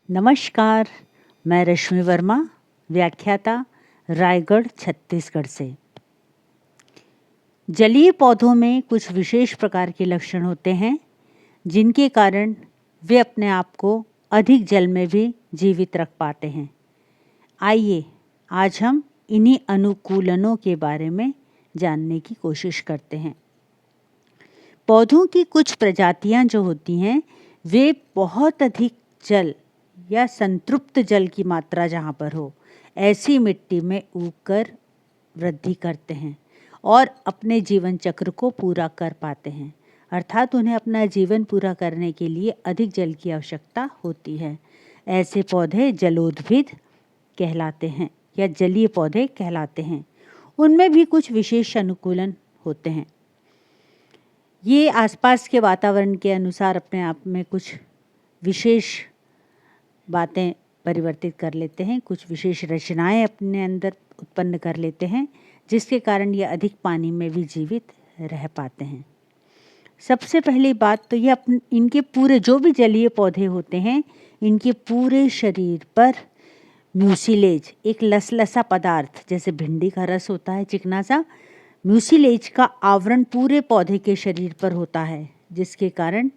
नमस्कार, मैं रश्मि वर्मा, व्याख्याता, रायगढ़, छत्तीसगढ़ से। जलीय पौधों में कुछ विशेष प्रकार के लक्षण होते हैं जिनके कारण वे अपने आप को अधिक जल में भी जीवित रख पाते हैं। आइए आज हम इन्हीं अनुकूलनों के बारे में जानने की कोशिश करते हैं। पौधों की कुछ प्रजातियां जो होती हैं वे बहुत अधिक जल या संतृप्त जल की मात्रा जहाँ पर हो ऐसी मिट्टी में उगकर वृद्धि करते हैं और अपने जीवन चक्र को पूरा कर पाते हैं। अर्थात उन्हें अपना जीवन पूरा करने के लिए अधिक जल की आवश्यकता होती है। ऐसे पौधे जलोद्भिद कहलाते हैं या जलीय पौधे कहलाते हैं। उनमें भी कुछ विशेष अनुकूलन होते हैं। ये आसपास के वातावरण के अनुसार अपने आप में कुछ विशेष बातें परिवर्तित कर लेते हैं, कुछ विशेष रचनाएं अपने अंदर उत्पन्न कर लेते हैं जिसके कारण ये अधिक पानी में भी जीवित रह पाते हैं। सबसे पहली बात तो ये इनके पूरे जो भी जलीय पौधे होते हैं इनके पूरे शरीर पर म्यूसिलेज, एक लसलसा पदार्थ जैसे भिंडी का रस होता है चिकना सा, म्यूसिलेज का आवरण पूरे पौधे के शरीर पर होता है जिसके कारण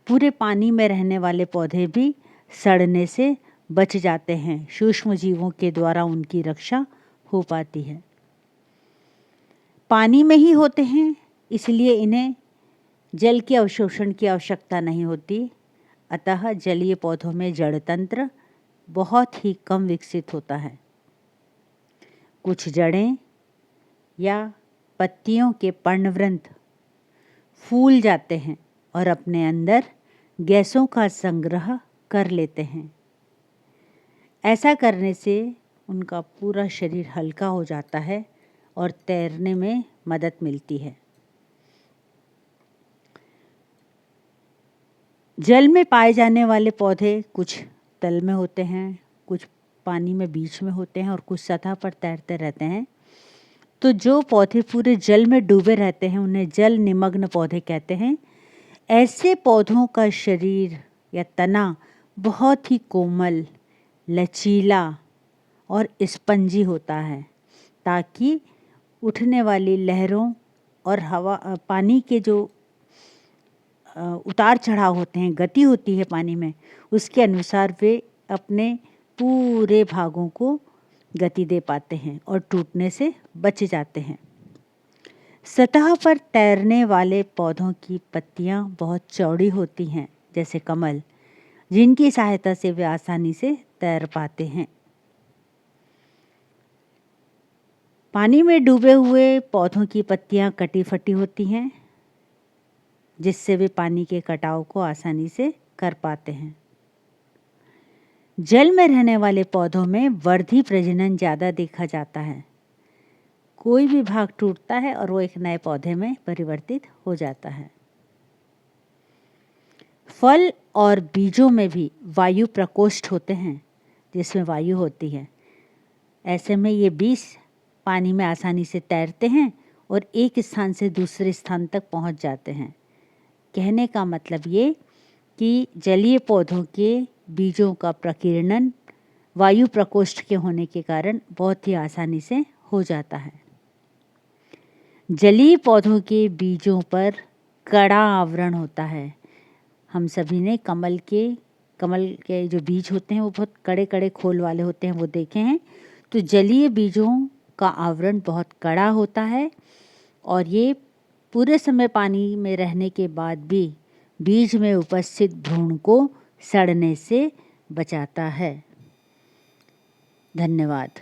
पूरे पानी में रहने वाले पौधे भी सड़ने से बच जाते हैं। सूक्ष्म जीवों के द्वारा उनकी रक्षा हो पाती है। पानी में ही होते हैं इसलिए इन्हें जल के अवशोषण की आवश्यकता नहीं होती। अतः जलीय पौधों में जड़ तंत्र बहुत ही कम विकसित होता है। कुछ जड़ें या पत्तियों के पर्णवृंत फूल जाते हैं और अपने अंदर गैसों का संग्रह कर लेते हैं। ऐसा करने से उनका पूरा शरीर हल्का हो जाता है और तैरने में मदद मिलती है। जल में पाए जाने वाले पौधे कुछ तल में होते हैं, कुछ पानी में बीच में होते हैं और कुछ सतह पर तैरते रहते हैं। तो जो पौधे पूरे जल में डूबे रहते हैं उन्हें जल निमग्न पौधे कहते हैं। ऐसे पौधों का शरीर या तना बहुत ही कोमल, लचीला और स्पंजी होता है ताकि उठने वाली लहरों और पानी के जो उतार चढ़ाव होते हैं, गति होती है पानी में, उसके अनुसार वे अपने पूरे भागों को गति दे पाते हैं और टूटने से बच जाते हैं। सतह पर तैरने वाले पौधों की पत्तियां बहुत चौड़ी होती हैं जैसे कमल, जिनकी सहायता से वे आसानी से तैर पाते हैं। पानी में डूबे हुए पौधों की पत्तियां कटी फटी होती हैं जिससे वे पानी के कटाव को आसानी से कर पाते हैं। जल में रहने वाले पौधों में वर्धी प्रजनन ज़्यादा देखा जाता है। कोई भी भाग टूटता है और वो एक नए पौधे में परिवर्तित हो जाता है। फल और बीजों में भी वायु प्रकोष्ठ होते हैं जिसमें वायु होती है। ऐसे में ये बीज पानी में आसानी से तैरते हैं और एक स्थान से दूसरे स्थान तक पहुंच जाते हैं। कहने का मतलब ये कि जलीय पौधों के बीजों का प्रकीर्णन वायु प्रकोष्ठ के होने के कारण बहुत ही आसानी से हो जाता है। जलीय पौधों के बीजों पर कड़ा आवरण होता है। हम सभी ने कमल के जो बीज होते हैं वो बहुत कड़े कड़े खोल वाले होते हैं, वो देखे हैं। तो जलीय बीजों का आवरण बहुत कड़ा होता है और ये पूरे समय पानी में रहने के बाद भी बीज में उपस्थित भ्रूण को सड़ने से बचाता है। धन्यवाद।